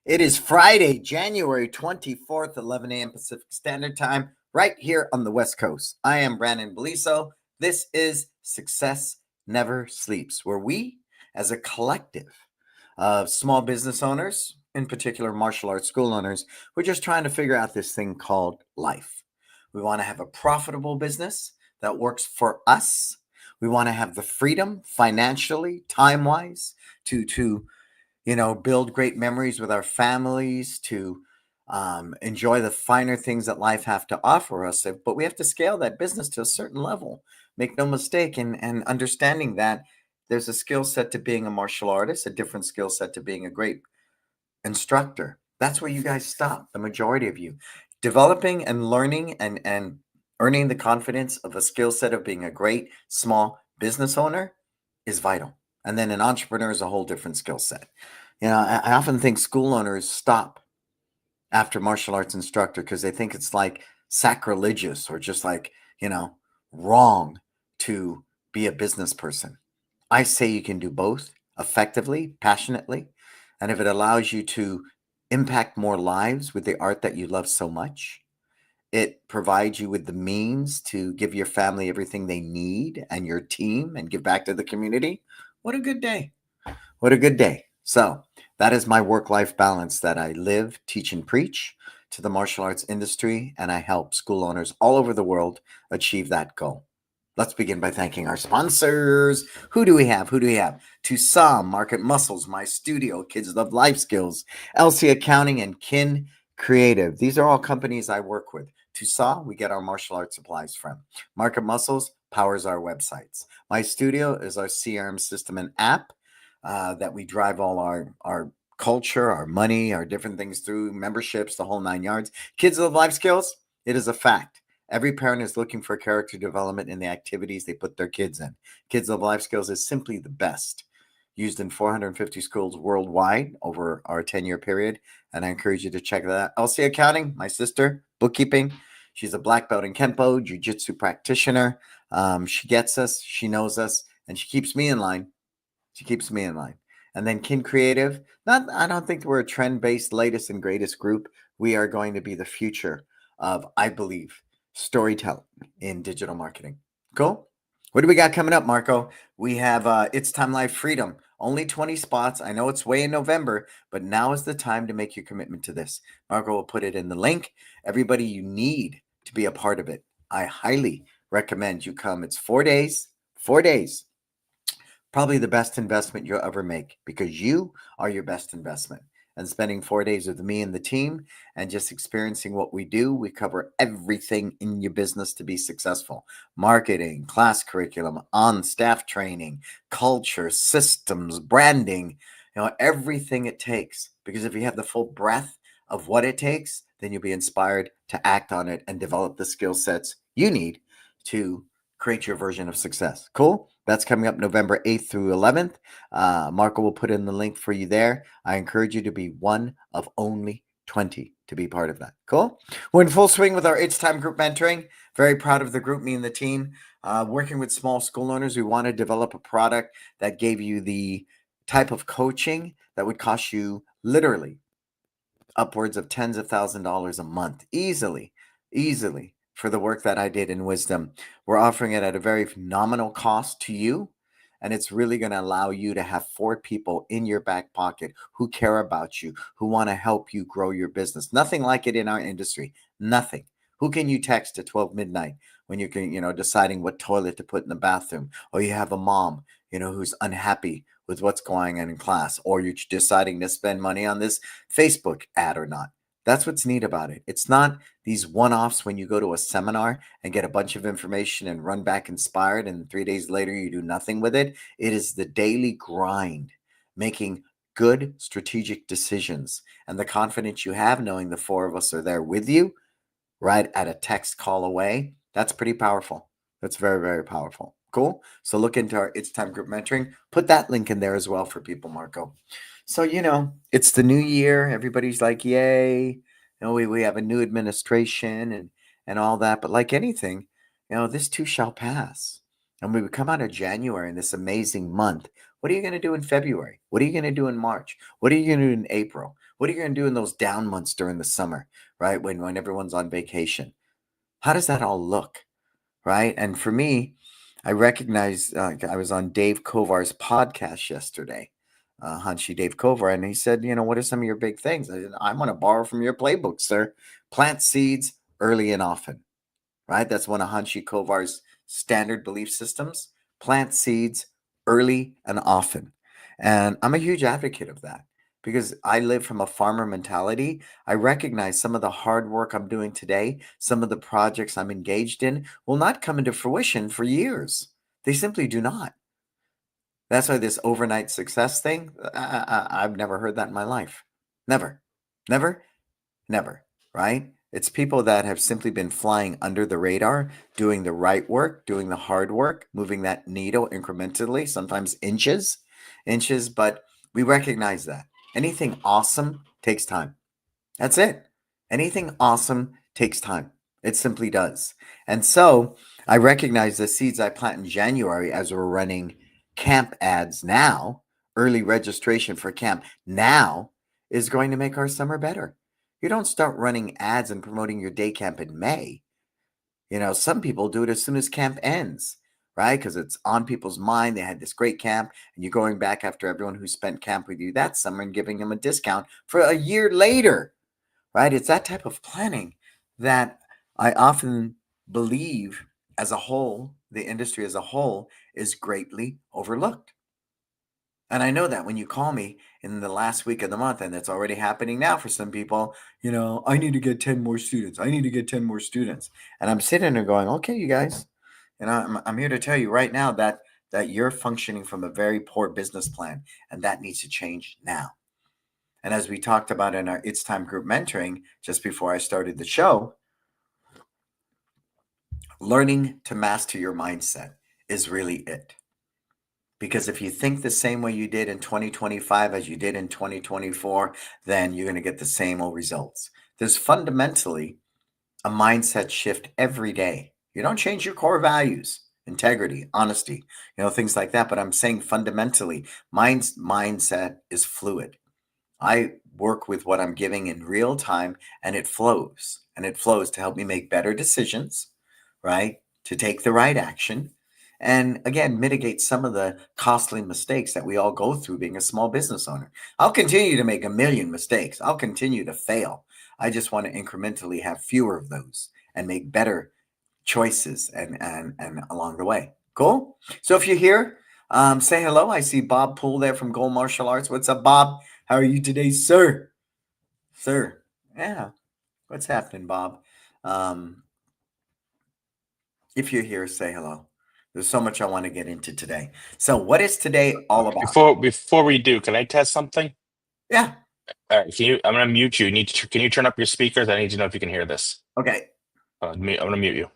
It is Friday, January 24th, 11 a.m. Pacific Standard Time, right here on the West Coast. I am Brannon Beliso. This is Success Never Sleeps, where we, as a collective of small business owners, in particular martial arts school owners, we're just trying to figure out this thing called life. We want to have a profitable business that works for us. We want to have the freedom financially, time-wise, to build great memories with our families, to enjoy the finer things that life have to offer us. But we have to scale that business to a certain level. Make no mistake in understanding that there's a skill set to being a martial artist, a different skill set to being a great instructor. That's where you guys stop, the majority of you. Developing and learning and earning the confidence of a skill set of being a great small business owner is vital. And then an entrepreneur is a whole different skill set. I often think school owners stop after martial arts instructor because they think it's like sacrilegious or just like, wrong to be a business person. I say you can do both effectively, passionately, and if it allows you to impact more lives with the art that you love so much, it provides you with the means to give your family everything they need and your team and give back to the community. What a good day. What a good day. So that is my work-life balance that I live, teach, and preach to the martial arts industry, and I help school owners all over the world achieve that goal. Let's begin by thanking our sponsors. Who do we have? Tucson, Market Muscles, My Studio, Kids Love Life Skills, LC Accounting, and Kin Creative. These are all companies I work with. Tucson, we get our martial arts supplies from. Market Muscles powers our websites. My Studio is our CRM system and app that we drive all our culture, our money, our different things through, memberships, the whole 9 yards. Kids Love Life Skills, it is a fact. Every parent is looking for character development in the activities they put their kids in. Kids Love Life Skills is simply the best. Used in 450 schools worldwide over our 10-year period, and I encourage you to check that out. LC Accounting, my sister, bookkeeping. She's a black belt in Kempo, jiu-jitsu practitioner. She gets us, she knows us, and she keeps me in line. And then Kin Creative. I don't think we're a trend-based latest and greatest group. We are going to be the future of, I believe, storytelling in digital marketing. Cool. What do we got coming up, Marco? We have It's Time Life Freedom. Only 20 spots. I know it's way in November, but now is the time to make your commitment to this. Marco will put it in the link. Everybody, you need to be a part of it. I highly recommend you come. It's 4 days. 4 days. Probably the best investment you'll ever make because you are your best investment. And spending 4 days with me and the team and just experiencing what we do, we cover everything in your business to be successful. Marketing, class curriculum, on-staff training, culture, systems, branding, everything it takes. Because if you have the full breadth of what it takes, then you'll be inspired to act on it and develop the skill sets you need to create your version of success. Cool? That's coming up November 8th through 11th. Marco will put in the link for you there. I encourage you to be one of only 20 to be part of that. Cool? We're in full swing with our It's Time group mentoring. Very proud of the group, me and the team. Working with small school owners, we want to develop a product that gave you the type of coaching that would cost you literally upwards of tens of thousands of dollars a month. Easily for the work that I did in Wisdom. We're offering it at a very nominal cost to you, and it's really going to allow you to have 4 people in your back pocket who care about you, who want to help you grow your business. Nothing like it in our industry. Nothing. Who can you text at 12 midnight when you can, deciding what toilet to put in the bathroom, or you have a mom, who's unhappy with what's going on in class, or you're deciding to spend money on this Facebook ad or not. That's what's neat about it. It's not these one-offs when you go to a seminar and get a bunch of information and run back inspired and 3 days later you do nothing with it. It is the daily grind, making good strategic decisions, and the confidence you have knowing the 4 of us are there with you right at a text call away. That's pretty powerful. That's very, very powerful. Cool. So look into our It's Time group mentoring. Put that link in there as well for people, Marco. So, it's the new year. Everybody's like, yay. We have a new administration and all that. But like anything, this too shall pass. And we would come out of January in this amazing month. What are you going to do in February? What are you going to do in March? What are you going to do in April? What are you going to do in those down months during the summer, right? When everyone's on vacation? How does that all look, right? And for me, I recognize I was on Dave Kovar's podcast yesterday, Hanshi Dave Kovar, and he said, what are some of your big things? I said, I want to borrow from your playbook, sir. Plant seeds early and often, right? That's one of Hanshi Kovar's standard belief systems. Plant seeds early and often. And I'm a huge advocate of that because I live from a farmer mentality. I recognize some of the hard work I'm doing today, some of the projects I'm engaged in will not come into fruition for years. They simply do not. That's why this overnight success thing, I've never heard that in my life. Never, never, never, right? It's people that have simply been flying under the radar, doing the right work, doing the hard work, moving that needle incrementally, sometimes inches, but we recognize that. Anything awesome takes time. That's it. Anything awesome takes time. It simply does. And so I recognize the seeds I plant in January as we're running camp ads now, early registration for camp now is going to make our summer better. You don't start running ads and promoting your day camp in May. Some people do it as soon as camp ends, right? Because it's on people's mind. They had this great camp, and you're going back after everyone who spent camp with you that summer and giving them a discount for a year later, right? It's that type of planning that I often believe as a whole, the industry as a whole is greatly overlooked. And I know that when you call me in the last week of the month, and it's already happening now for some people, I need to get 10 more students. I need to get 10 more students. And I'm sitting there going, okay, you guys, I'm here to tell you right now that you're functioning from a very poor business plan, and that needs to change now. And as we talked about in our It's Time group mentoring, just before I started the show, learning to master your mindset is really it. Because if you think the same way you did in 2025 as you did in 2024, then you're going to get the same old results. There's fundamentally a mindset shift every day. You don't change your core values, integrity, honesty, things like that. But I'm saying fundamentally, mindset is fluid. I work with what I'm giving in real time, and it flows. And it flows to help me make better decisions, right? To take the right action. And again, mitigate some of the costly mistakes that we all go through being a small business owner. I'll continue to make a million mistakes. I'll continue to fail. I just want to incrementally have fewer of those and make better choices and along the way. Cool? So if you're here, say hello. I see Bob Poole there from Gold Martial Arts. What's up, Bob? How are you today, sir? Sir. Yeah. What's happening, Bob? If you're here, say hello. There's so much I want to get into today. So what is today all about? Before we do, can I test something? Yeah. All right, I'm gonna mute you. Can you turn up your speakers? I need to know if you can hear this. Okay. I'm gonna mute you.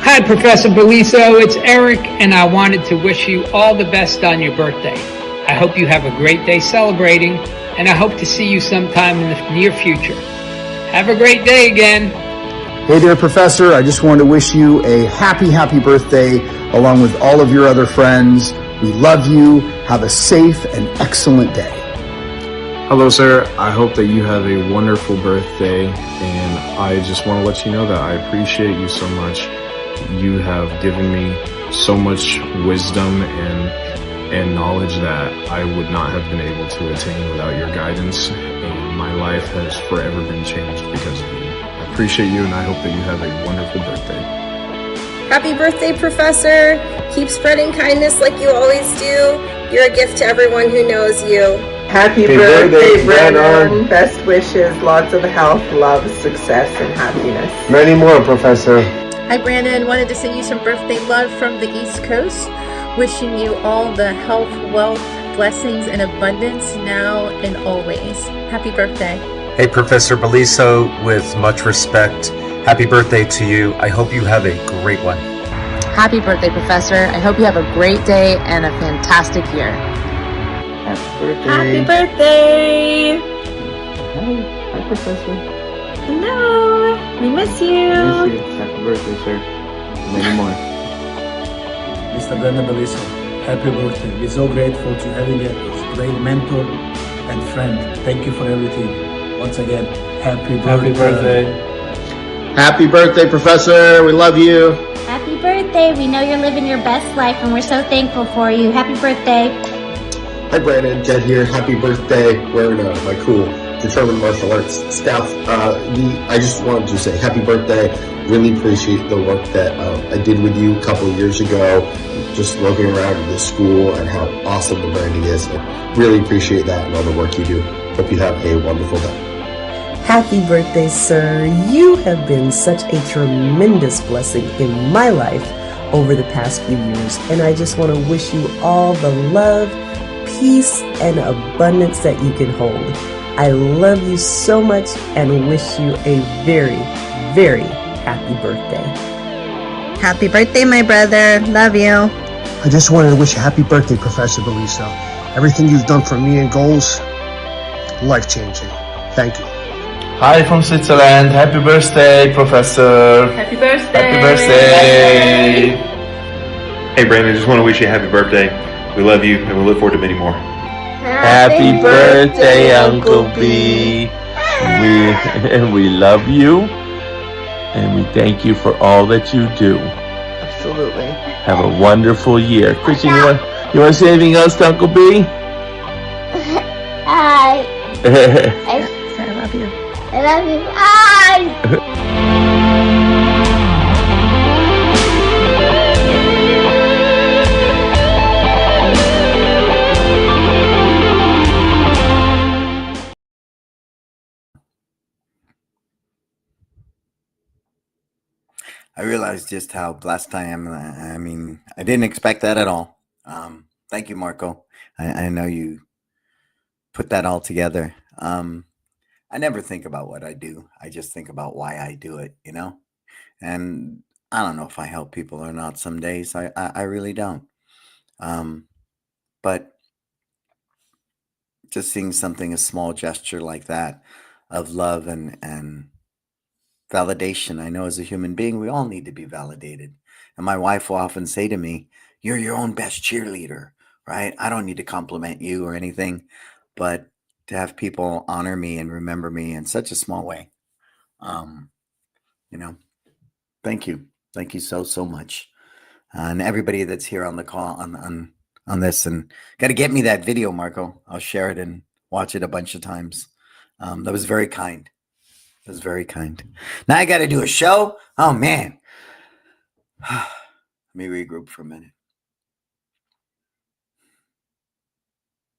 Hi, Professor Beliso. It's Eric, and I wanted to wish you all the best on your birthday. I hope you have a great day celebrating, and I hope to see you sometime in the near future. Have a great day again. Hey there, Professor. I just wanted to wish you a happy birthday along with all of your other friends. We love you. Have a safe and excellent day. Hello, sir. I hope that you have a wonderful birthday, and I just want to let you know that I appreciate you so much. You have given me so much wisdom and knowledge that I would not have been able to attain without your guidance, and my life has forever been changed because of you. I appreciate you, and I hope that you have a wonderful birthday. Happy birthday, Professor. Keep spreading kindness like you always do. You're a gift to everyone who knows you. Happy birthday, Brannon. Best wishes, lots of health, love, success, and happiness. Many more, Professor. Hi, Brannon. Wanted to send you some birthday love from the East Coast. Wishing you all the health, wealth, blessings, and abundance now and always. Happy birthday. Hey, Professor Beliso, with much respect, happy birthday to you. I hope you have a great one. Happy birthday, Professor. I hope you have a great day and a fantastic year. Happy birthday. Happy birthday. Hi, Professor. Hello. We miss you. Happy birthday, sir. Many more. Mr. Brannon Beliso, happy birthday. We're so grateful to having a great mentor and friend. Thank you for everything. Once again, happy birthday. Happy birthday, Professor. We love you. Happy birthday. We know you're living your best life and we're so thankful for you. Happy birthday. Hi, Brandon. Jed here. Happy birthday. Wearing my cool determined martial arts staff. I just wanted to say happy birthday. Really appreciate the work that I did with you a couple of years ago. Just looking around at the school and how awesome the branding is. I really appreciate that and all the work you do. Hope you have a wonderful day. Happy birthday, sir. You have been such a tremendous blessing in my life over the past few years. And I just want to wish you all the love, peace, and abundance that you can hold. I love you so much and wish you a very, very happy birthday. Happy birthday, my brother. Love you. I just wanted to wish you a happy birthday, Professor Beliso. Everything you've done for me and goals, life-changing. Thank you. Hi from Switzerland. Happy birthday, Professor. Happy birthday. Happy birthday. Hey, Brandon, just want to wish you a happy birthday. We love you and we look forward to many more. Happy birthday, Uncle B. We love you. And we thank you for all that you do. Absolutely. Have a wonderful year. Christian, you want to say anything else to Uncle B? Hi. I love you. I love you. Bye. I realized just how blessed I am. I mean, I didn't expect that at all. Thank you, Marco. I know you put that all together. I never think about what I do. I just think about why I do it, you know? And I don't know if I help people or not some days. I really don't. But just seeing something, a small gesture like that of love and validation. I know as a human being, we all need to be validated. And my wife will often say to me, "You're your own best cheerleader," right? I don't need to compliment you or anything, but to have people honor me and remember me in such a small way, you know, thank you. Thank you so, so much. And everybody that's here on the call on this, and got to get me that video, Marco. I'll share it and watch it a bunch of times. That was very kind. It was very kind. Now I got to do a show. Oh man. Let me regroup for a minute.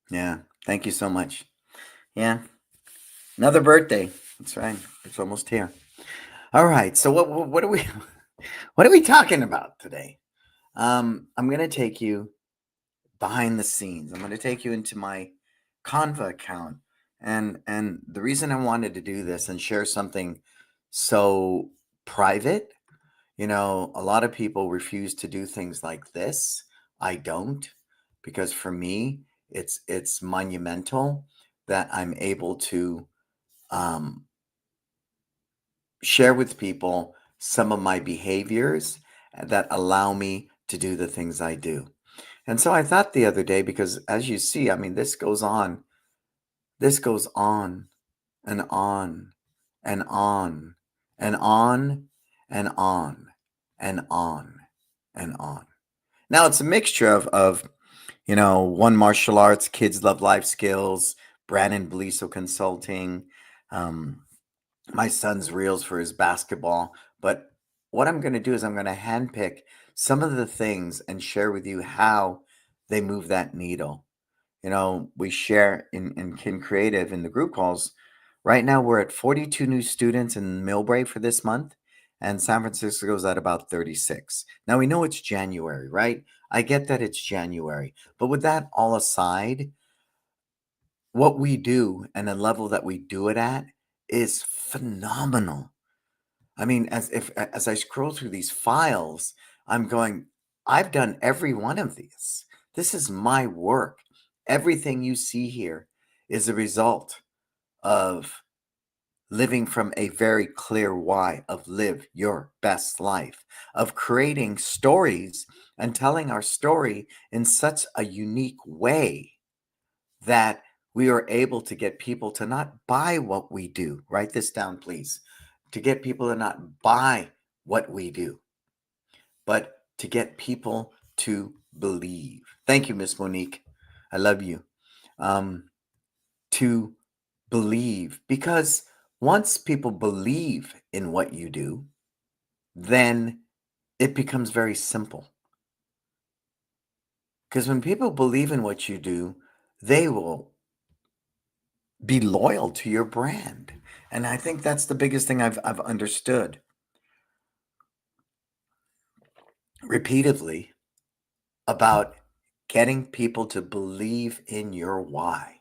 Yeah. Thank you so much. Yeah. Another birthday. That's right. It's almost here. All right. So what are we talking about today? I'm going to take you behind the scenes. I'm going to take you into my Canva account. And the reason I wanted to do this and share something so private, you know, a lot of people refuse to do things like this. I don't, because for me, it's monumental that I'm able to share with people some of my behaviors that allow me to do the things I do. And so I thought the other day, because as you see, I mean, this goes on and on and on and on and on and on and on. Now it's a mixture of you know, One Martial Arts, Kids Love Life Skills, Brannon Beliso Consulting, my son's reels for his basketball. But what I'm going to do is I'm going to handpick some of the things and share with you how they move that needle. You know, we share in Kin Creative in the group calls. Right now, we're at 42 new students in Millbrae for this month, and San Francisco's at about 36. Now, we know it's January, right? I get that it's January. But with that all aside, what we do and the level that we do it at is phenomenal. I mean, as I scroll through these files, I'm going, I've done every one of these. This is my work. Everything you see here is a result of living from a very clear why of live your best life, of creating stories and telling our story in such a unique way that we are able to get people to not buy what we do. Write this down, please. To get people to not buy what we do, but to get people to believe. Thank you, Miss Monique. I love you. To believe, because once people believe in what you do, then it becomes very simple. Because when people believe in what you do, they will be loyal to your brand. And I think that's the biggest thing I've understood repeatedly about getting people to believe in your why.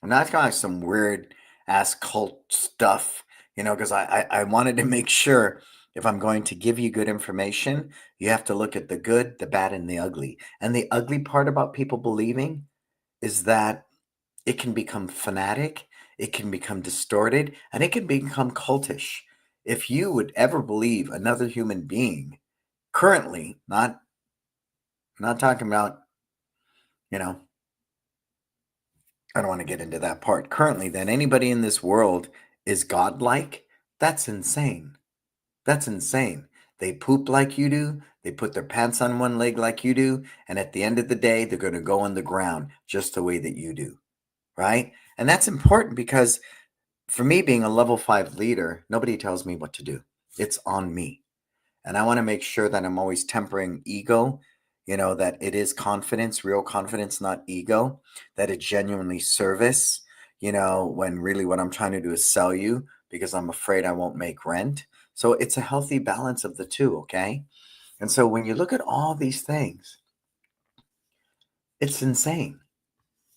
And that's kind of some weird ass cult stuff, because I wanted to make sure if I'm going to give you good information, you have to look at the good, the bad, and the ugly. And the ugly part about people believing is that it can become fanatic, it can become distorted, and it can become cultish. If you would ever believe another human being, currently, not talking about, I don't want to get into that part. Currently, that anybody in this world is godlike, that's insane. That's insane. They poop like you do. They put their pants on one leg like you do. And at the end of the day, they're going to go on the ground just the way that you do. Right? And that's important because for me, being a level 5 leader, nobody tells me what to do. It's on me. And I want to make sure that I'm always tempering ego, that it is confidence, real confidence, not ego, that it's genuinely service, when really what I'm trying to do is sell you because I'm afraid I won't make rent. So it's a healthy balance of the two, okay? And so when you look at all these things, it's insane.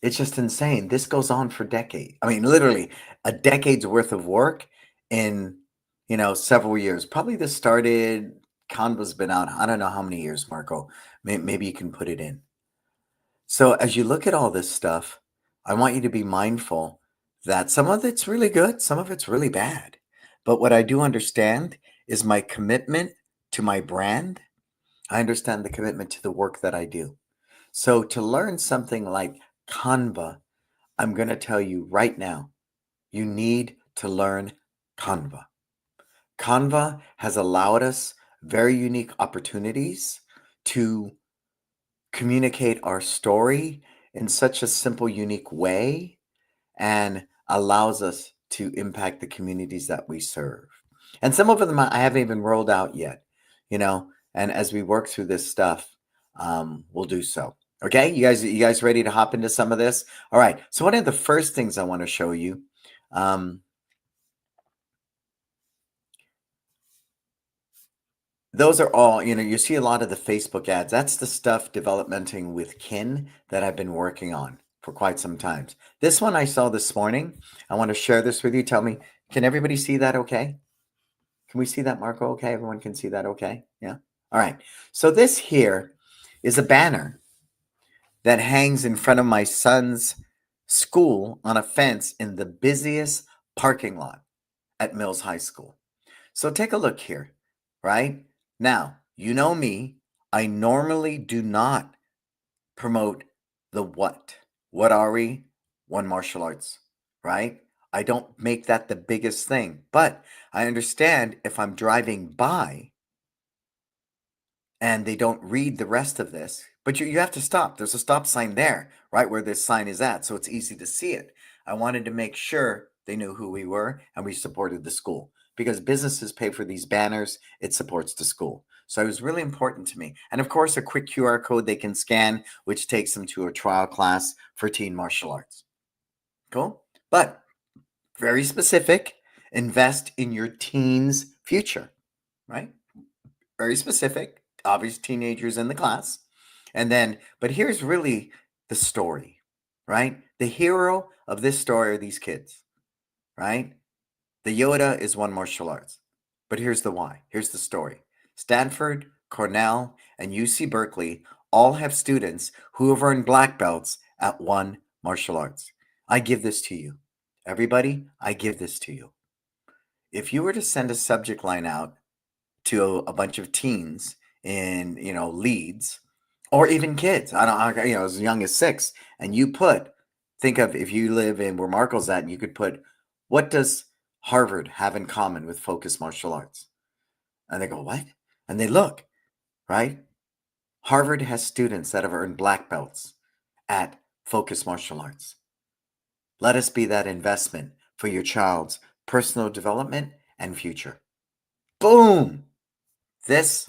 It's just insane. This goes on for decades. I mean, literally a decade's worth of work in, several years. Probably this started, Canva's been out. I don't know how many years, Marco. Maybe you can put it in. So as you look at all this stuff, I want you to be mindful that some of it's really good, some of it's really bad. But what I do understand is my commitment to my brand. I understand the commitment to the work that I do. So to learn something like Canva, I'm going to tell you right now, you need to learn Canva. Canva has allowed us very unique opportunities to communicate our story in such a simple, unique way and allows us to impact the communities that we serve. And some of them I haven't even rolled out yet, and as we work through this stuff, we'll do so. Okay, you guys ready to hop into some of this? All right. So one of the first things I want to show you, those are all, you see a lot of the Facebook ads. That's the stuff developmenting with kin that I've been working on for quite some time. This one I saw this morning. I want to share this with you. Tell me, can everybody see that okay? Can we see that, Marco? Okay, everyone can see that okay? Yeah. All right. So this here is a banner that hangs in front of my son's school on a fence in the busiest parking lot at Mills High School. So take a look here, right? Now, you know me, I normally do not promote the what. What are we? One martial arts, right? I don't make that the biggest thing, but I understand if I'm driving by and they don't read the rest of this, but you have to stop. There's a stop sign there, right where this sign is at, so it's easy to see it. I wanted to make sure they knew who we were and we supported the school because businesses pay for these banners. It supports the school. So it was really important to me. And of course, a quick QR code they can scan, which takes them to a trial class for teen martial arts. Cool? But very specific, invest in your teen's future, right? Very specific, obvious teenagers in the class. And then, but here's really the story, right? The hero of this story are these kids, right? The Yoda is one martial arts. But here's the why. Here's the story. Stanford, Cornell, and UC Berkeley all have students who have earned black belts at one martial arts. I give this to you. Everybody, I give this to you. if you were to send a subject line out to a bunch of teens in, Leeds, or even kids, I don't, as young as 6, and think of if you live in where Marco's at, and you could put, what does Harvard have in common with focused martial arts? And they go, what? And they look, right? Harvard has students that have earned black belts at focused martial arts. Let us be that investment for your child's personal development and future. Boom! This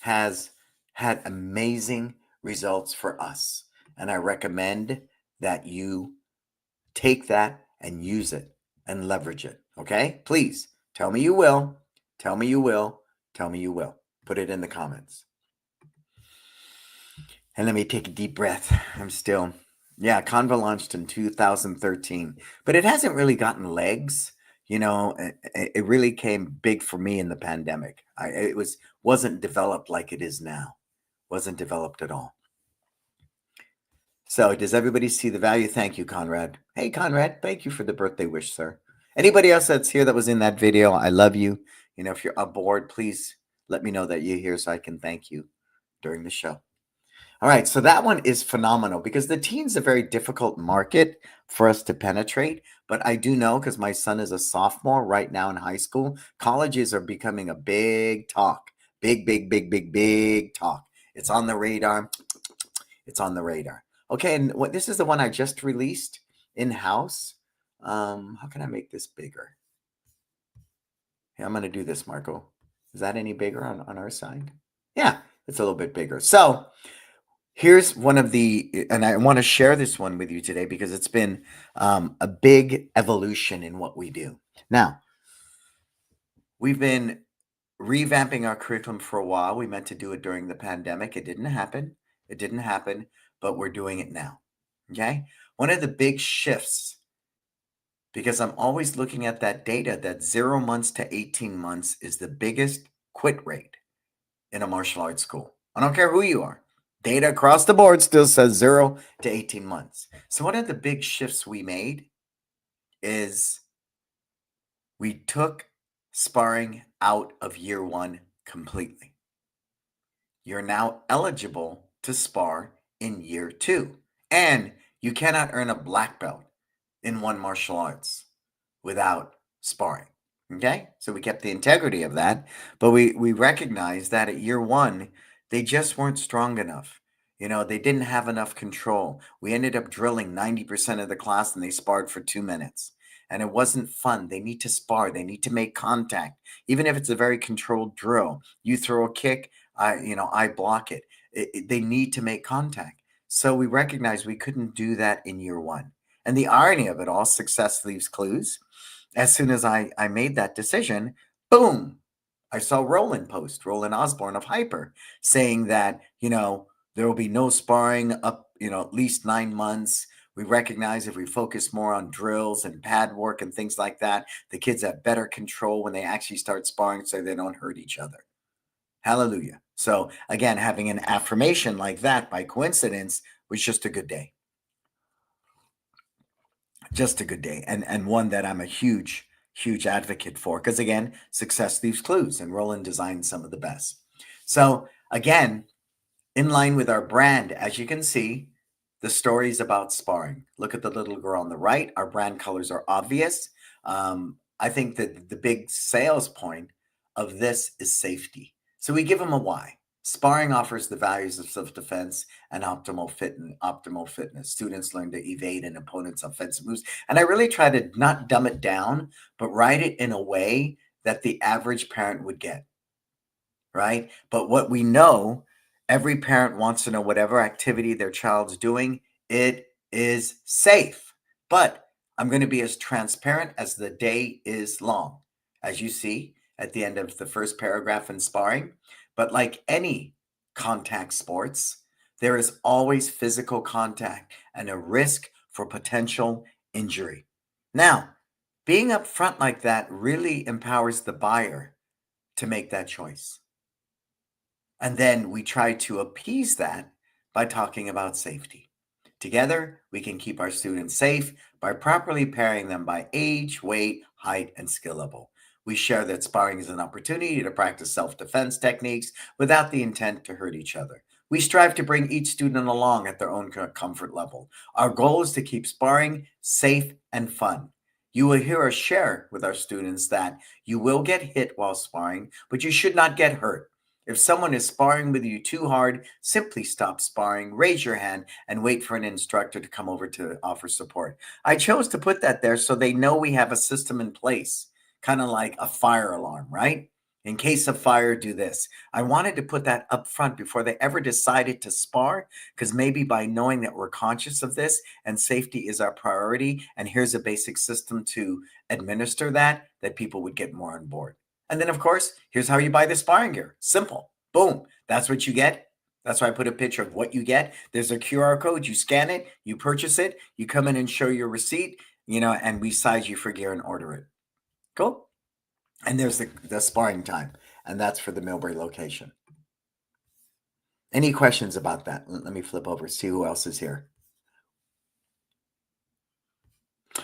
has had amazing results for us, and I recommend that you take that and use it and leverage it. Okay? Please tell me you will. Tell me you will. Tell me you will. Put it in the comments. And let me take a deep breath. Conva launched in 2013, but it hasn't really gotten legs. It really came big for me in the pandemic. It wasn't developed like it is now. Wasn't developed at all. So does everybody see the value? Thank you, Conrad. Hey, Conrad, thank you for the birthday wish, sir. Anybody else that's here that was in that video, I love you. If you're aboard, please let me know that you're here so I can thank you during the show. All right, so that one is phenomenal because the teen's a very difficult market for us to penetrate. But I do know, because my son is a sophomore right now in high school, colleges are becoming a big talk. Big talk. It's on the radar. It's on the radar. Okay, and this is the one I just released in-house. How can I make this bigger? Yeah, I'm going to do this, Marco. Is that any bigger on our side? Yeah, it's a little bit bigger. So here's one of and I want to share this one with you today because it's been a big evolution in what we do. Now, we've been revamping our curriculum for a while. We meant to do it during the pandemic. It didn't happen. But we're doing it now. Okay? One of the big shifts, because I'm always looking at that data, that 0 months to 18 months is the biggest quit rate in a martial arts school. I don't care who you are. Data across the board still says 0 to 18 months. So one of the big shifts we made is we took sparring out of year 1 completely. You're now eligible to spar in year 2. And you cannot earn a black belt in one martial arts without sparring. Okay? So we kept the integrity of that, but we recognized that at year 1, they just weren't strong enough. They didn't have enough control. We ended up drilling 90% of the class and they sparred for 2 minutes. And it wasn't fun. They need to spar. They need to make contact. Even if it's a very controlled drill, you throw a kick, I block it. They need to make contact. So we recognized we couldn't do that in year 1. And the irony of it all, success leaves clues. As soon as I made that decision, boom, I saw Roland Osborne of Hyper, saying that, there will be no sparring up, at least 9 months. We recognize if we focus more on drills and pad work and things like that, the kids have better control when they actually start sparring so they don't hurt each other. Hallelujah. So again, having an affirmation like that by coincidence was just a good day. Just a good day. And one that I'm a huge advocate for. Because again, success leaves clues, and Roland designed some of the best. So again, in line with our brand, as you can see, the story is about sparring. Look at the little girl on the right. Our brand colors are obvious. I think that the big sales point of this is safety. So we give them a why. Sparring offers the values of self-defense and optimal fitness. Students learn to evade an opponent's offensive moves. And I really try to not dumb it down, but write it in a way that the average parent would get, right? But what we know, every parent wants to know whatever activity their child's doing, it is safe. But I'm going to be as transparent as the day is long, as you see at the end of the first paragraph in sparring. But like any contact sports, there is always physical contact and a risk for potential injury. Now, being upfront like that really empowers the buyer to make that choice. And then we try to appease that by talking about safety. Together, we can keep our students safe by properly pairing them by age, weight, height, and skill level. We share that sparring is an opportunity to practice self-defense techniques without the intent to hurt each other. We strive to bring each student along at their own comfort level. Our goal is to keep sparring safe and fun. You will hear us share with our students that you will get hit while sparring, but you should not get hurt. If someone is sparring with you too hard, simply stop sparring, raise your hand, and wait for an instructor to come over to offer support. I chose to put that there so they know we have a system in place, kind of like a fire alarm, right? In case of fire, do this. I wanted to put that up front before they ever decided to spar, because maybe by knowing that we're conscious of this and safety is our priority, and here's a basic system to administer that people would get more on board. And then, of course, here's how you buy the sparring gear. Simple. Boom. That's what you get. That's why I put a picture of what you get. There's a QR code. You scan it. You purchase it. You come in and show your receipt, and we size you for gear and order it. Cool. And there's the sparring time. And that's for the Millbrae location. Any questions about that? Let me flip over, see who else is here.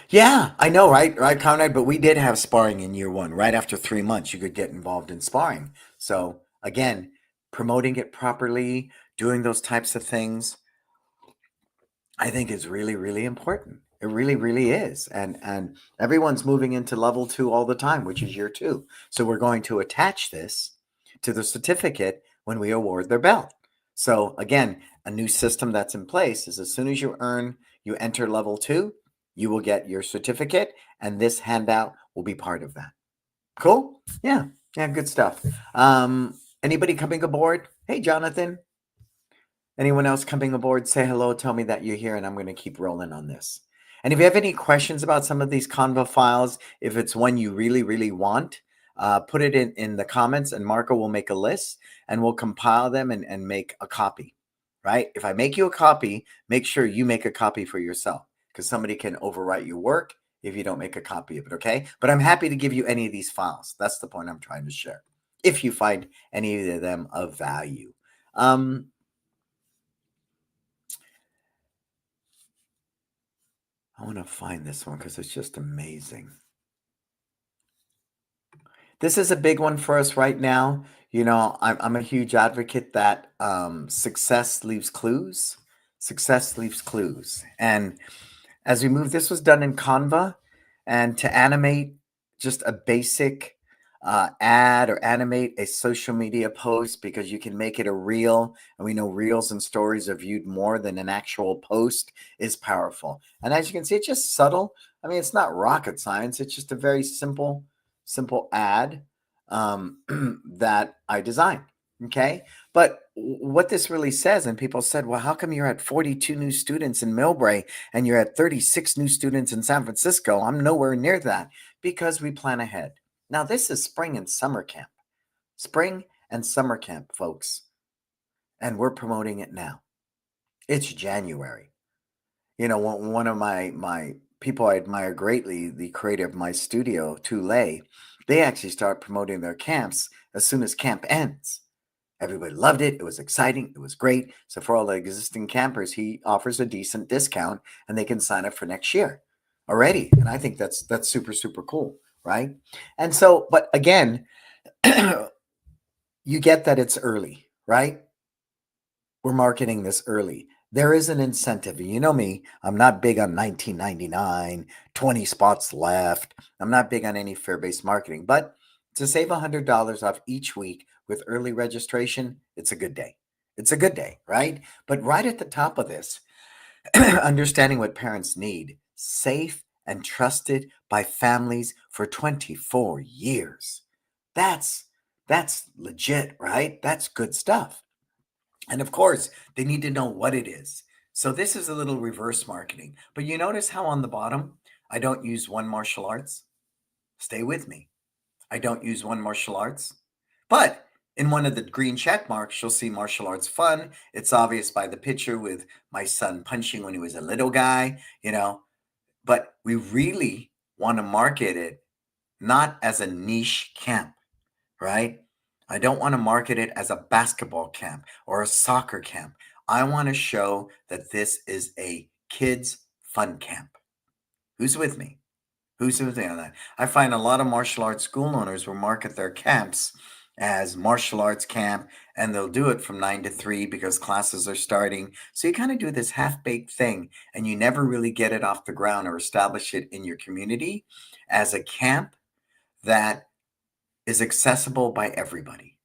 Yeah, I know, right, Conrad? But we did have sparring in year one. Right after 3 months, you could get involved in sparring. So again, promoting it properly, doing those types of things, I think is really, really important. It really, really is. And everyone's moving into level 2 all the time, which is year 2. So we're going to attach this to the certificate when we award their belt. So again, a new system that's in place is as soon as you enter level 2, you will get your certificate, and this handout will be part of that. Cool? Yeah, good stuff. Anybody coming aboard? Hey, Jonathan. Anyone else coming aboard? Say hello, tell me that you're here, and I'm going to keep rolling on this. And if you have any questions about some of these Canva files, if it's one you really, really want, put it in the comments, and Marco will make a list, and we'll compile them and make a copy, right? If I make you a copy, make sure you make a copy for yourself, because somebody can overwrite your work if you don't make a copy of it, okay? But I'm happy to give you any of these files. That's the point I'm trying to share, if you find any of them of value. I want to find this one because it's just amazing. This is a big one for us right now. I'm a huge advocate that success leaves clues. Success leaves clues. And as we move, this was done in Canva, and to animate just a basic ad or animate a social media post, because you can make it a reel, and we know reels and stories are viewed more than an actual post, is powerful. And as you can see, it's just subtle. I mean, it's not rocket science. It's just a very simple ad that I designed. Okay. But what this really says, and people said, well, how come you're at 42 new students in Millbrae and you're at 36 new students in San Francisco? I'm nowhere near that, because we plan ahead. Now, this is spring and summer camp. Spring and summer camp, folks. And we're promoting it now. It's January. One of my people I admire greatly, the creator of my studio, Tulay, they actually start promoting their camps as soon as camp ends. Everybody loved it. It was exciting. It was great. So for all the existing campers, he offers a decent discount, and they can sign up for next year already. And I think that's super, super cool, right? And so, but again, you get that it's early, right? We're marketing this early. There is an incentive. You know me, I'm not big on 1999, 20 spots left. I'm not big on any fear-based marketing, but to save $100 off each week with early registration, it's a good day. It's a good day, right? But right at the top of this, understanding what parents need, safe and trusted by families for 24 years. That's legit, right? That's good stuff. And of course, they need to know what it is. So this is a little reverse marketing. But you notice how on the bottom, I don't use one martial arts? Stay with me. I don't use one martial arts. But in one of the green check marks, you'll see martial arts fun. It's obvious by the picture with my son punching when he was a little guy, But we really want to market it not as a niche camp, right? I don't want to market it as a basketball camp or a soccer camp. I want to show that this is a kids fun camp. Who's with me? Who's with me on that? I find a lot of martial arts school owners will market their camps as martial arts camp, and they'll do it from 9 to 3 because classes are starting. So you kind of do this half-baked thing, and you never really get it off the ground or establish it in your community as a camp that is accessible by everybody.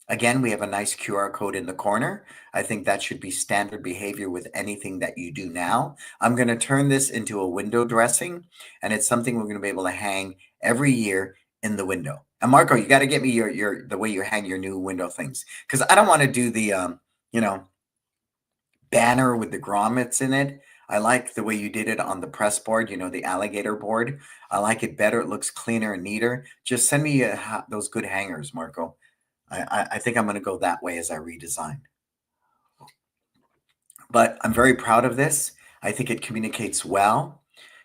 Again, we have a nice QR code in the corner. I think that should be standard behavior with anything that you do now. I'm going to turn this into a window dressing, and it's something we're going to be able to hang every year in the window. And Marco, you got to get me the way you hang your new window things, because I don't want to do the banner with the grommets in it. I like the way you did it on the press board, the alligator board. I like it better. It looks cleaner and neater. Just send me those good hangers, Marco. I think I'm going to go that way as I redesign. But I'm very proud of this. I think it communicates well.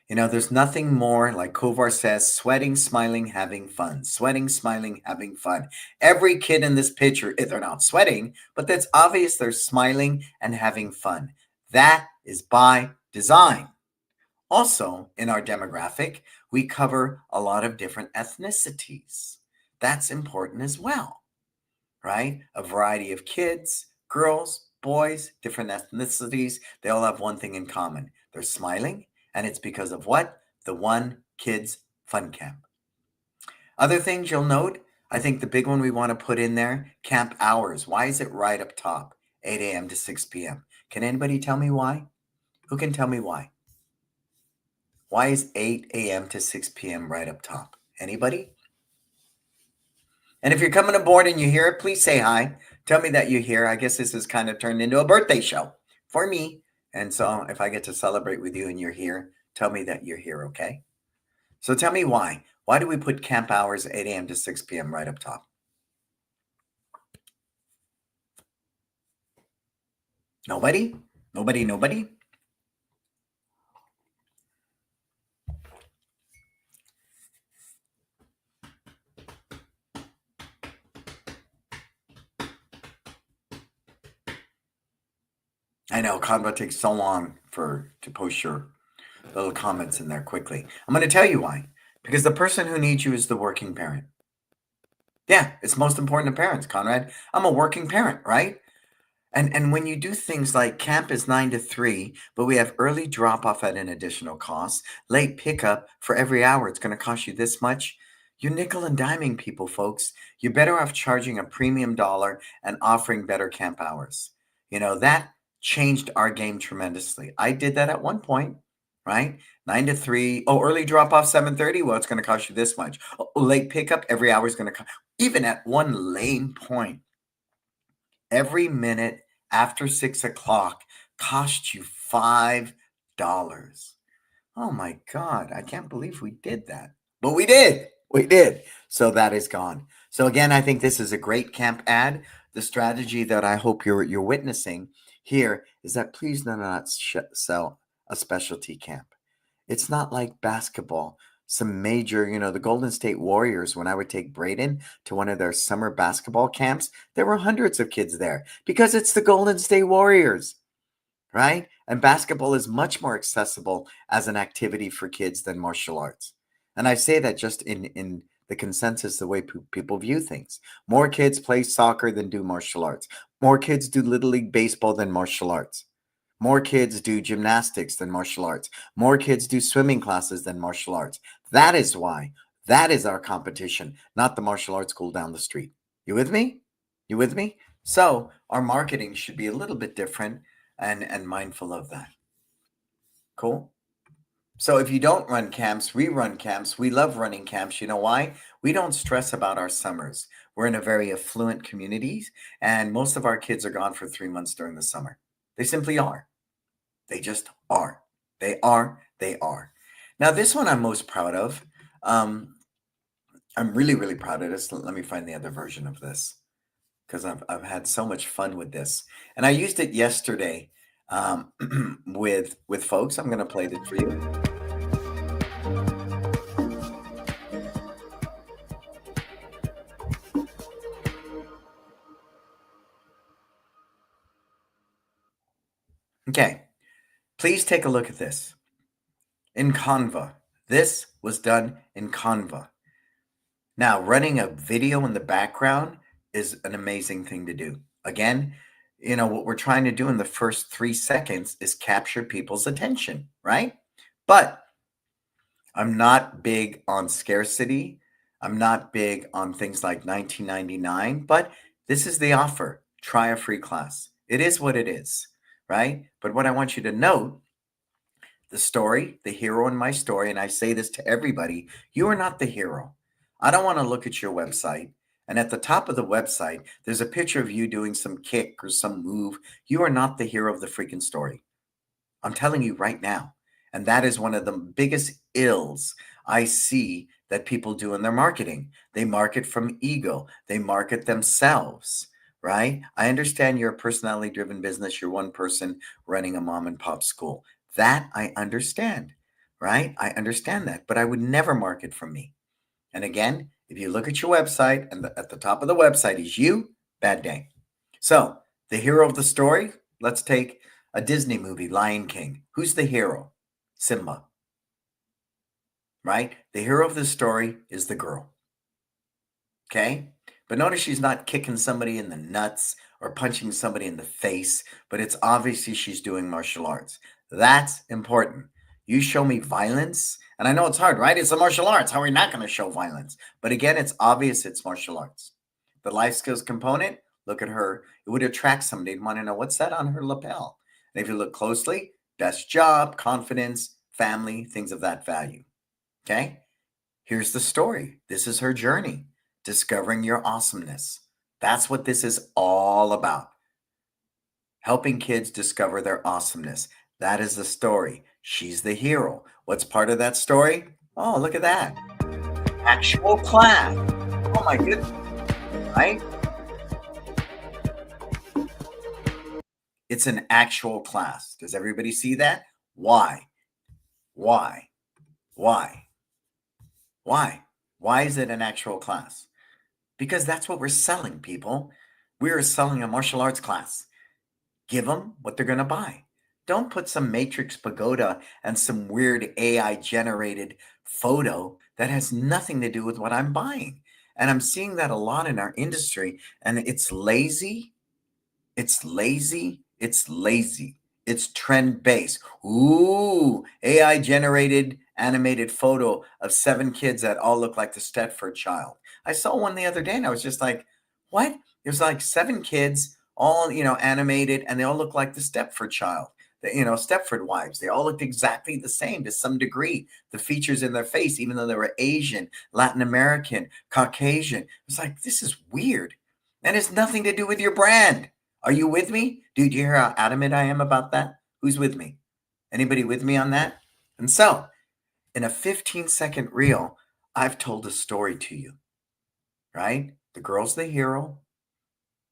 There's nothing more, like Kovar says, sweating, smiling, having fun. Sweating, smiling, having fun. Every kid in this picture, if they're not sweating, but that's obvious they're smiling and having fun. That is by design. Also, in our demographic, we cover a lot of different ethnicities. That's important as well. Right? A variety of kids, girls, boys, different ethnicities. They all have one thing in common. They're smiling, and it's because of what? The One Kids Fun Camp. Other things you'll note, I think the big one we want to put in there, camp hours. Why is it right up top? 8 a.m. to 6 p.m. Can anybody tell me why? Who can tell me why? Why is 8 a.m. to 6 p.m. right up top? Anybody? And if you're coming aboard and you hear it, please say hi. Tell me that you're here. I guess this has kind of turned into a birthday show for me. And so if I get to celebrate with you and you're here, tell me that you're here, okay? So tell me why. Why do we put camp hours 8 a.m. to 6 p.m. right up top? Nobody? Nobody? I know, Canva takes so long to post your little comments in there quickly. I'm going to tell you why. Because the person who needs you is the working parent. Yeah, it's most important to parents, Conrad. I'm a working parent, right? And when you do things like camp is 9 to 3, but we have early drop-off at an additional cost, late pickup for every hour, it's going to cost you this much. You're nickel and diming people, folks. You're better off charging a premium dollar and offering better camp hours. That changed our game tremendously. I did that at one point, right? 9 to 3. Oh, early drop-off 7:30. Well, it's going to cost you this much. Oh, late pickup every hour is going to cost. Even at one lame point, every minute after 6 o'clock cost you $5. Oh my God, I can't believe we did that. But we did. So that is gone. So again, I think this is a great camp ad. The strategy that I hope you're witnessing here is that please do not sell a specialty camp. It's not like basketball. Some major, the Golden State Warriors, when I would take Braden to one of their summer basketball camps, there were hundreds of kids there because it's the Golden State Warriors, right? And basketball is much more accessible as an activity for kids than martial arts. And I say that just in the consensus, the way people view things. More kids play soccer than do martial arts. More kids do Little League Baseball than martial arts. More kids do gymnastics than martial arts. More kids do swimming classes than martial arts. That is why. That is our competition, not the martial arts school down the street. You with me? So our marketing should be a little bit different and mindful of that. Cool? So if you don't run camps, we run camps. We love running camps. You know why? We don't stress about our summers. We're in a very affluent community, and most of our kids are gone for 3 months during the summer. They simply are. They just are. They are. Now, this one I'm most proud of. I'm really, really proud of this. Let me find the other version of this because I've had so much fun with this. And I used it yesterday with folks. I'm going to play it for you. Okay, please take a look at this. In Canva. This was done in Canva. Now, running a video in the background is an amazing thing to do. Again, what we're trying to do in the first 3 seconds is capture people's attention, right? But I'm not big on scarcity. I'm not big on things like $19.99, but this is the offer. Try a free class. It is what it is, right? But what I want you to note, the story, the hero in my story, and I say this to everybody, you are not the hero. I don't want to look at your website, and at the top of the website, there's a picture of you doing some kick or some move. You are not the hero of the freaking story. I'm telling you right now. And that is one of the biggest ills I see that people do in their marketing. They market from ego. They market themselves, right? I understand you're a personality-driven business. You're one person running a mom and pop school. That I understand, right? I understand that, but I would never market from me. And again, if you look at your website and at the top of the website is you, bad day. So the hero of the story, let's take a Disney movie, Lion King. Who's the hero? Simba, right? The hero of the story is the girl. Okay? But notice she's not kicking somebody in the nuts or punching somebody in the face, but it's obviously she's doing martial arts. That's important. You show me violence, and I know it's hard, right? It's a martial arts. How are we not going to show violence? But again, it's obvious it's martial arts. The life skills component, look at her. It would attract somebody and want to know what's that on her lapel. And if you look closely, best job, confidence, family, things of that value. Okay? Here's the story. This is her journey. Discovering your awesomeness. That's what this is all about. Helping kids discover their awesomeness. That is the story. She's the hero. What's part of that story? Oh, look at that. Actual class. Oh my goodness. Right? It's an actual class. Does everybody see that? Why? Why? Why? Why? Why is it an actual class? Because that's what we're selling, people. We are selling a martial arts class. Give them what they're going to buy. Don't put some Matrix pagoda and some weird AI-generated photo that has nothing to do with what I'm buying. And I'm seeing that a lot in our industry, and it's lazy. It's lazy. It's lazy. It's trend-based. Ooh, AI-generated animated photo of 7 kids that all look like the Stepford child. I saw one the other day, and I was just like, what? There's like 7 kids, all, animated, and they all look like the Stepford child. Stepford wives. They all looked exactly the same to some degree. The features in their face, even though they were Asian, Latin American, Caucasian. It's like, this is weird. And it's nothing to do with your brand. Are you with me? Dude, you hear how adamant I am about that? Who's with me? Anybody with me on that? And so, in a 15-second reel, I've told a story to you, right? The girl's the hero.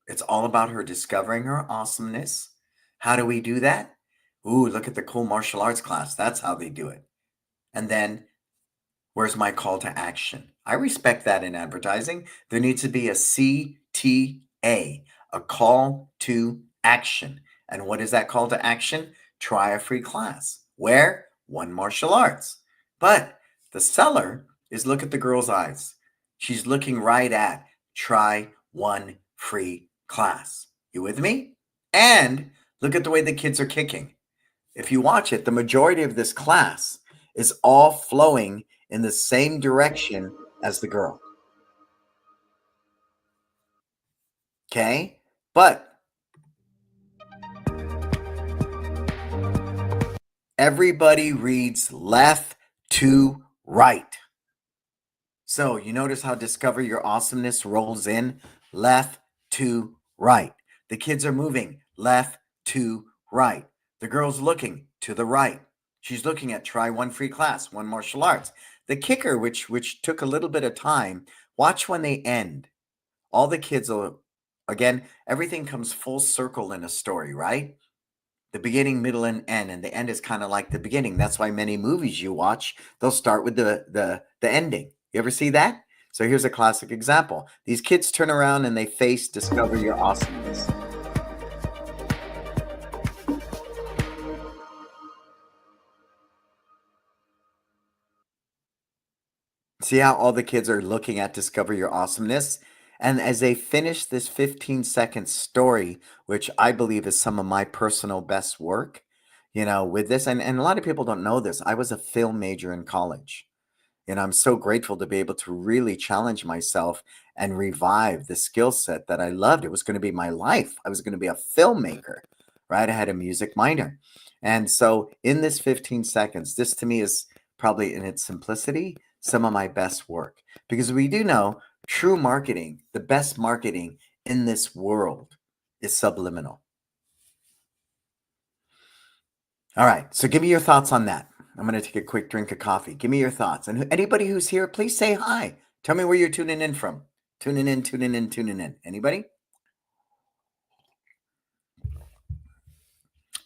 It's all about her discovering her awesomeness. How do we do that? Ooh, look at the cool martial arts class. That's how they do it. And then, where's my call to action? I respect that in advertising. There needs to be a CTA, a call to action. And what is that call to action? Try a free class. Where? One Martial Arts. But the seller is, look at the girl's eyes. She's looking right at try one free class. You with me? And look at the way the kids are kicking. If you watch it, the majority of this class is all flowing in the same direction as the girl. Okay? But everybody reads left to right. So you notice how Discover Your Awesomeness rolls in left to right. The kids are moving left to right. The girl's looking to the right. She's looking at try one free class, one martial arts. The kicker, which took a little bit of time, watch when they end. All the kids will, again, everything comes full circle in a story, right? The beginning, middle, and end. And the end is kind of like the beginning. That's why many movies you watch, they'll start with the ending. You ever see that? So here's a classic example. These kids turn around and they face Discover Your Awesomeness. See how all the kids are looking at Discover Your Awesomeness? And as they finish this 15-second story, which I believe is some of my personal best work, with this, and a lot of people don't know this, I was a film major in college. And I'm so grateful to be able to really challenge myself and revive the skill set that I loved. It was going to be my life. I was going to be a filmmaker, right? I had a music minor. And so in this 15 seconds, this to me is probably in its simplicity, some of my best work. Because we do know true marketing, the best marketing in this world is subliminal. All right. So give me your thoughts on that. I'm going to take a quick drink of coffee. Give me your thoughts. And anybody who's here, please say hi. Tell me where you're tuning in from. Tuning in. Anybody?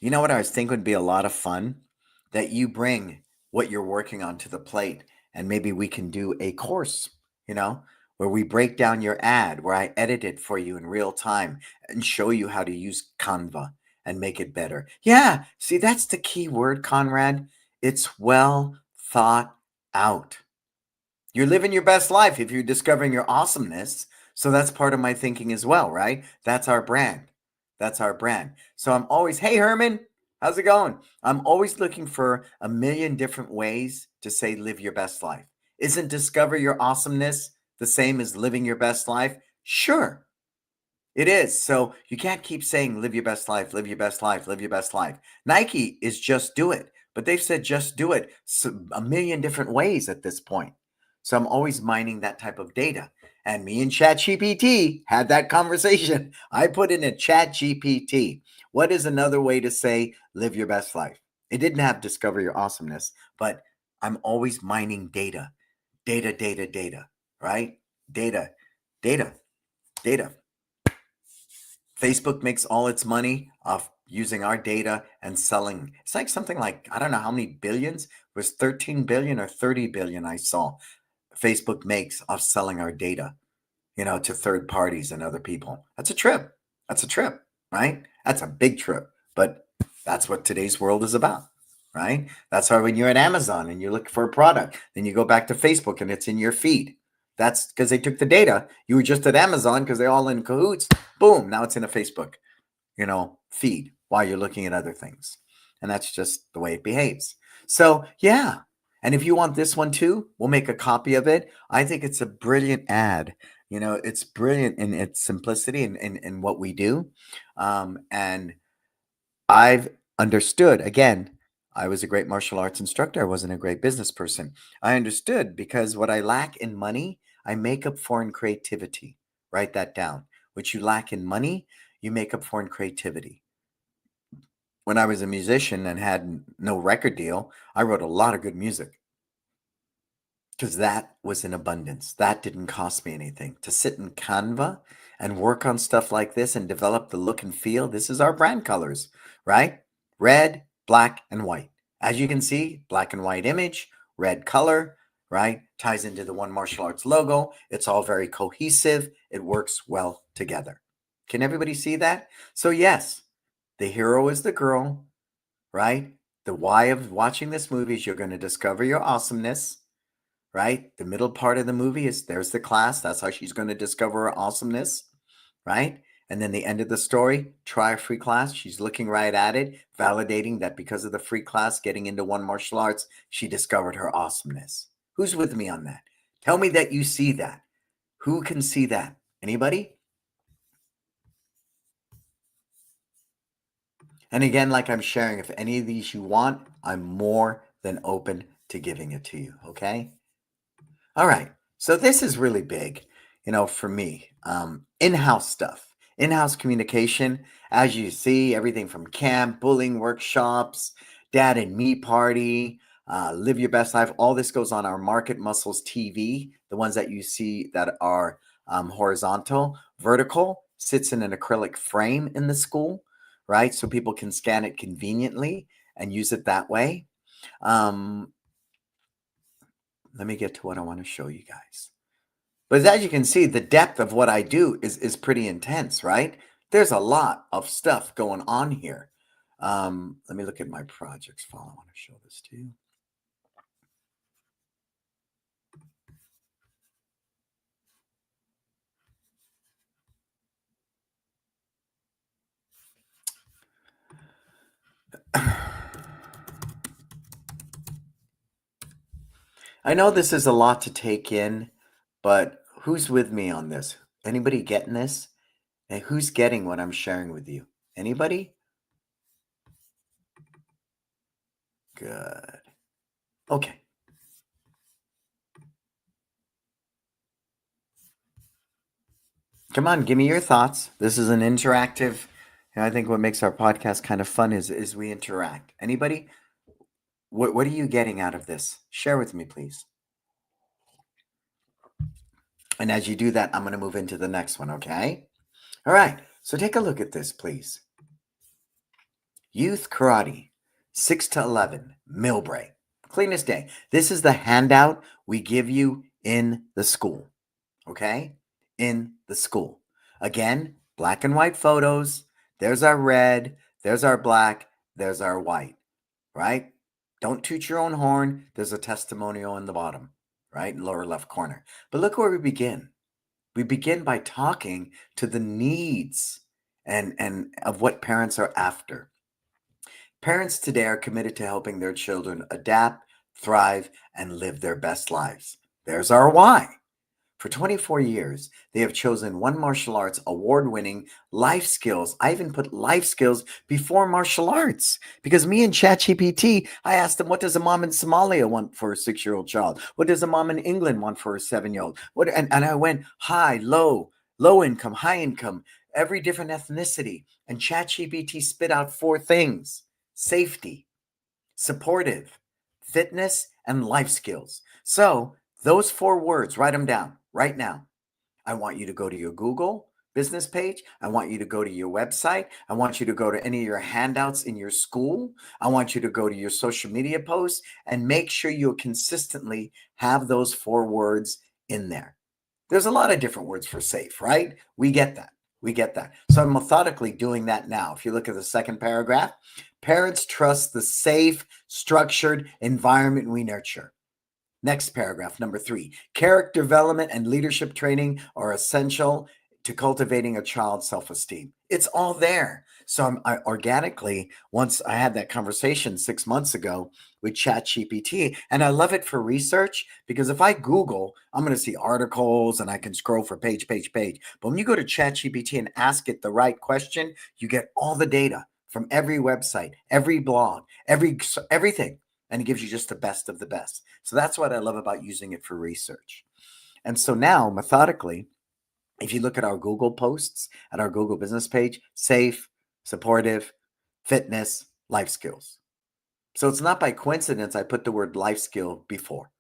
You know what I was thinking would be a lot of fun? That you bring what you're working on to the plate, and maybe we can do a course, where we break down your ad, where I edit it for you in real time and show you how to use Canva and make it better. Yeah, see, that's the key word, Conrad. It's well thought out. You're living your best life if you're discovering your awesomeness. So that's part of my thinking as well, right? That's our brand. That's our brand. So I'm always, hey, Herman, how's it going? I'm always looking for a million different ways to say live your best life. Isn't discover your awesomeness the same as living your best life? Sure, it is. So you can't keep saying live your best life, live your best life, live your best life. Nike is just do it, but they've said just do it a million different ways at this point. So I'm always mining that type of data. And me and ChatGPT had that conversation. I put in a ChatGPT, what is another way to say live your best life? It didn't have discover your awesomeness, but I'm always mining data, right? Data. Facebook makes all its money off using our data and selling. It's like something like, I don't know how many billions, it was 13 billion or 30 billion I saw Facebook makes off selling our data, to third parties and other people. That's a trip. Right? That's a big trip. But that's what today's world is about, right? That's why when you're at Amazon and you look for a product, then you go back to Facebook and it's in your feed. That's because they took the data. You were just at Amazon because they're all in cahoots. Boom. Now it's in a Facebook, feed while you're looking at other things. And that's just the way it behaves. So, yeah. And if you want this one too, we'll make a copy of it. I think it's a brilliant ad. It's brilliant in its simplicity and what we do. And I've understood, again, I was a great martial arts instructor. I wasn't a great business person. I understood because what I lack in money, I make up for in creativity. Write that down. What you lack in money, you make up for in creativity. When I was a musician and had no record deal, I wrote a lot of good music because that was in abundance. That didn't cost me anything. To sit in Canva and work on stuff like this and develop the look and feel, this is our brand colors, right? Red, black, and white. As you can see, black and white image, red color, right? Ties into the One Martial Arts logo. It's all very cohesive. It works well together. Can everybody see that? So yes, the hero is the girl, right? The why of watching this movie is you're going to discover your awesomeness, right? The middle part of the movie is there's the class. That's how she's going to discover her awesomeness, right? And then the end of the story, try a free class. She's looking right at it, validating that because of the free class, getting into One Martial Arts, she discovered her awesomeness. Who's with me on that? Tell me that you see that. Who can see that? Anybody? And again, like I'm sharing, if any of these you want, I'm more than open to giving it to you, okay? All right. So this is really big, for me. In-house stuff, in-house communication. As you see, everything from camp, bullying workshops, dad and me party, live your best life. All this goes on our Market Muscles TV, the ones that you see that are horizontal. Vertical sits in an acrylic frame in the school, right? So people can scan it conveniently and use it that way. Let me get to what I want to show you guys. But as you can see, the depth of what I do is pretty intense, right? There's a lot of stuff going on here. Let me look at my projects file. I want to show this to you. I know this is a lot to take in, but who's with me on this? Anybody getting this? And who's getting what I'm sharing with you? Anybody? Good. Okay. Come on, give me your thoughts. This is an interactive, and I think what makes our podcast kind of fun is we interact. Anybody? What are you getting out of this? Share with me, please. And as you do that, I'm going to move into the next one, okay? All right. So take a look at this, please. Youth karate, 6 to 11, meal break. Cleanest day. This is the handout we give you in the school, okay? In the school. Again, black and white photos. There's our red. There's our black. There's our white, right? Don't toot your own horn. There's a testimonial in the bottom, right? Lower left corner. But look where we begin. We begin by talking to the needs and of what parents are after. Parents today are committed to helping their children adapt, thrive, and live their best lives. There's our why. For 24 years, they have chosen one martial arts award-winning life skills. I even put life skills before martial arts because me and ChatGPT, I asked them, what does a mom in Somalia want for a 6-year-old child? What does a mom in England want for a 7-year-old? And I went high, low income, high income, every different ethnicity. And ChatGPT spit out 4 things: safety, supportive, fitness, and life skills. So those 4 words, write them down right now. I want you to go to your Google business page. I want you to go to your website. I want you to go to any of your handouts in your school. I want you to go to your social media posts and make sure you consistently have those 4 words in there. There's a lot of different words for safe, right? We get that. We get that. So I'm methodically doing that now. If you look at the second paragraph, parents trust the safe, structured environment we nurture. Next paragraph, number 3, character development and leadership training are essential to cultivating a child's self-esteem. It's all there. So I organically, once I had that conversation 6 months ago with ChatGPT, and I love it for research because if I Google, I'm going to see articles and I can scroll for page. But when you go to ChatGPT and ask it the right question, you get all the data from every website, every blog, everything. And it gives you just the best of the best. So that's what I love about using it for research. And so now, methodically, if you look at our Google posts, at our Google business page, safe, supportive, fitness, life skills. So it's not by coincidence I put the word life skill before.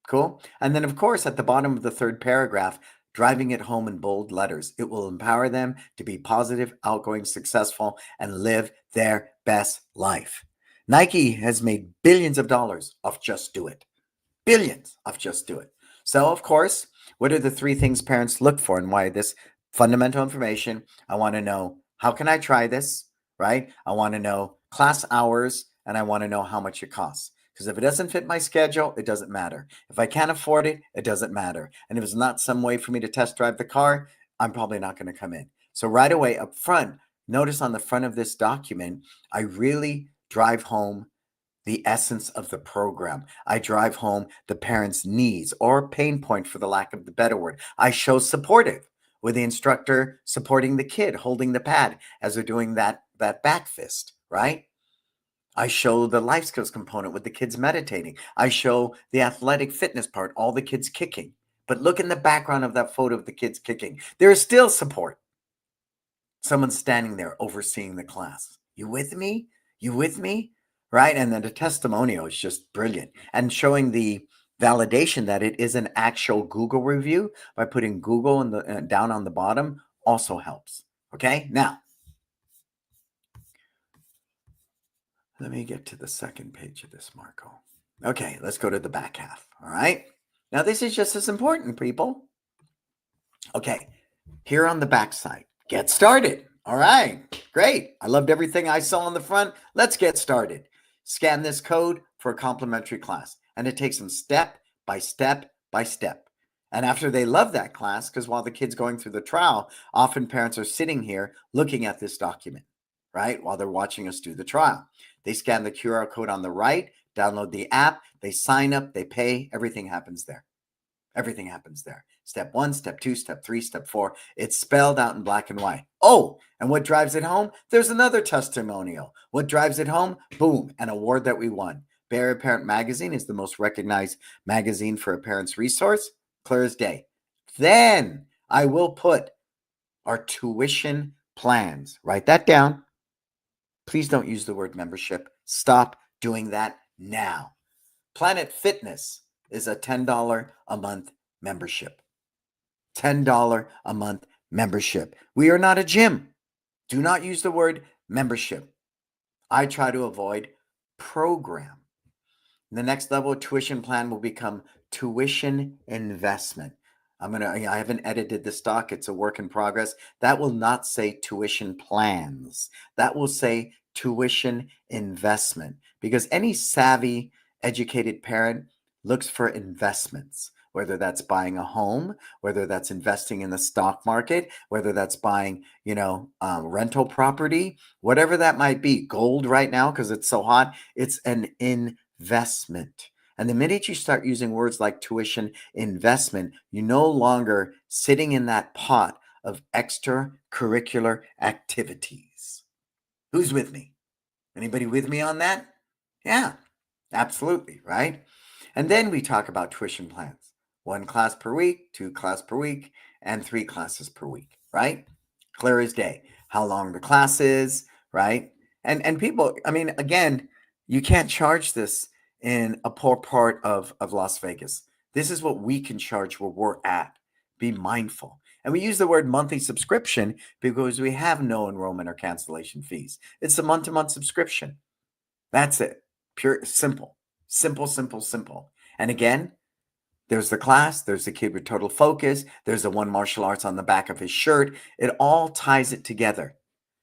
Cool? And then, of course, at the bottom of the 3rd paragraph, driving it home in bold letters, it will empower them to be positive, outgoing, successful, and live their best life. Nike has made billions of dollars off Just Do It. Billions off Just Do It. So, of course, what are the 3 things parents look for and why this fundamental information? I want to know, how can I try this, right? I want to know class hours, and I want to know how much it costs. Because if it doesn't fit my schedule, it doesn't matter. If I can't afford it, it doesn't matter. And if it's not some way for me to test drive the car, I'm probably not going to come in. So right away up front, notice on the front of this document, I really drive home the essence of the program. I drive home the parent's needs or pain point, for the lack of the better word. I show supportive with the instructor supporting the kid, holding the pad as they're doing that back fist, right? I show the life skills component with the kids meditating. I show the athletic fitness part, all the kids kicking. But look in the background of that photo of the kids kicking. There is still support. Someone's standing there overseeing the class. You with me? You with me? Right? And then the testimonial is just brilliant. And showing the validation that it is an actual Google review by putting Google in the down on the bottom also helps. Okay? Now, let me get to the second page of this, Marco. Okay, let's go to the back half. All right. Now, this is just as important, people. Okay, here on the back side, get started. All right, great. I loved everything I saw on the front. Let's get started. Scan this code for a complimentary class. And it takes them step by step by step. And after they love that class, because while the kid's going through the trial, often parents are sitting here looking at this document, right? While they're watching us do the trial. They scan the QR code on the right, download the app, they sign up, they pay, everything happens there. Everything happens there. Step 1, step 2, step 3, step 4. It's spelled out in black and white. Oh, and what drives it home? There's another testimonial. What drives it home? Boom, an award that we won. Bay Area Parent Magazine is the most recognized magazine for a parent's resource. Clear as day. Then I will put our tuition plans. Write that down. Please don't use the word membership. Stop doing that now. Planet Fitness is a $10 a month membership. $10 a month membership. We are not a gym. Do not use the word membership. I try to avoid program. The next level of tuition plan will become tuition investment. I haven't edited the stock. It's a work in progress. That will not say tuition plans. That will say tuition investment, because any savvy, educated parent looks for investments, whether that's buying a home, whether that's investing in the stock market, whether that's buying, rental property, whatever that might be. Gold right now, because it's so hot, it's an investment. And the minute you start using words like tuition investment, you're no longer sitting in that pot of extracurricular activities. Who's with me? Anybody with me on that? Yeah, absolutely, right? And then we talk about tuition plans. 1 class per week, 2 class per week, and 3 classes per week, right? Clear as day. How long the class is, right? And people, again, you can't charge this in a poor part of Las Vegas. This is what we can charge where we're at. Be mindful. And we use the word monthly subscription because we have no enrollment or cancellation fees. It's a month-to-month subscription. That's it. Pure, simple. Simple, simple, simple. And again, there's the class, there's the kid with total focus, there's the one martial arts on the back of his shirt. It all ties it together.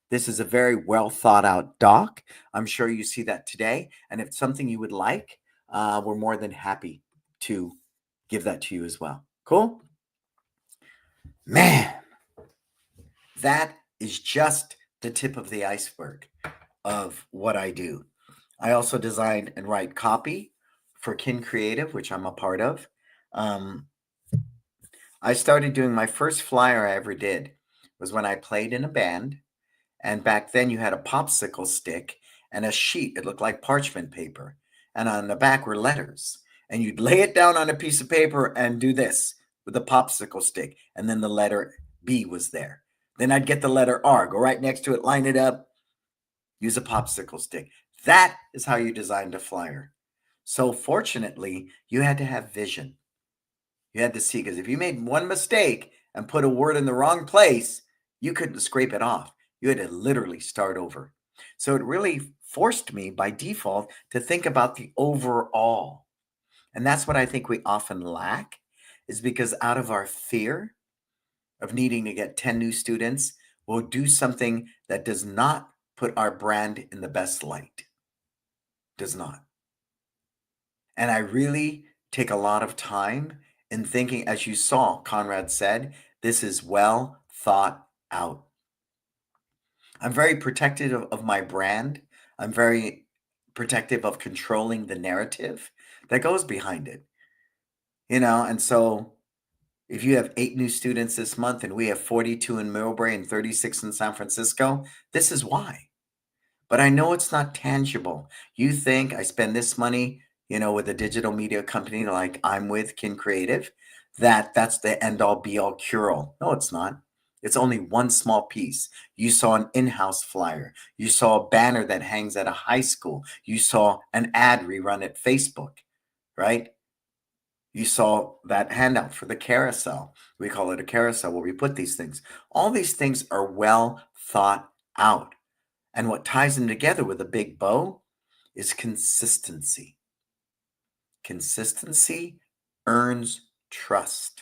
This is a very well thought out doc. I'm sure you see that today. And if it's something you would like, we're more than happy to give that to you as well. Cool? Man, that is just the tip of the iceberg of what I do. I also design and write copy for Kin Creative, which I'm a part of. I started doing my first flyer I ever did was when I played in a band. And back then you had a popsicle stick and a sheet. It looked like parchment paper. And on the back were letters. And you'd lay it down on a piece of paper and do this with a popsicle stick. And then the letter B was there. Then I'd get the letter R, go right next to it, line it up, use a popsicle stick. That is how you designed a flyer. So fortunately, you had to have vision. You had to see, because if you made one mistake and put a word in the wrong place, you couldn't scrape it off. You had to literally start over. So it really forced me by default to think about the overall. And that's what I think we often lack, is because out of our fear of needing to get 10 new students, we'll do something that does not put our brand in the best light. Does not. And I really take a lot of time in thinking, as you saw, Conrad said, this is well thought out. I'm very protective of my brand. I'm very protective of controlling the narrative that goes behind it. And so if you have 8 new students this month and we have 42 in Millbrae and 36 in San Francisco, this is why. But I know it's not tangible. You think I spend this money, with a digital media company like I'm with, Kin Creative, that's the end-all, be-all, cure-all. No, it's not. It's only one small piece. You saw an in-house flyer. You saw a banner that hangs at a high school. You saw an ad rerun at Facebook, right? You saw that handout for the carousel. We call it a carousel where we put these things. All these things are well thought out. And what ties them together with a big bow is consistency. Consistency earns trust.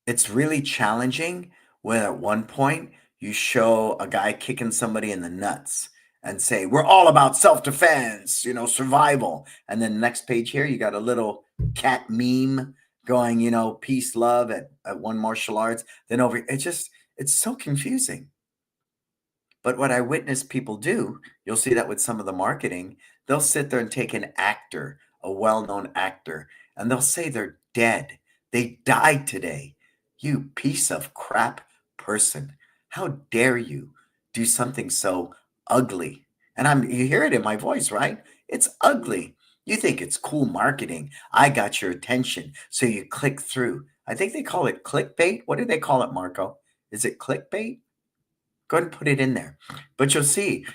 It's really challenging when at one point you show a guy kicking somebody in the nuts and say, we're all about self-defense, survival. And then next page here, you got a little cat meme going, peace, love at one martial arts. Then over, it's so confusing. But what I witness people do, you'll see that with some of the marketing, they'll sit there and take an actor, a well-known actor, and they'll say they're dead. They died today. You piece of crap person. How dare you do something so ugly? And you hear it in my voice, right? It's ugly. You think it's cool marketing. I got your attention, so you click through. I think they call it clickbait. What do they call it, Marco? Is it clickbait? Go ahead and put it in there. But you'll see,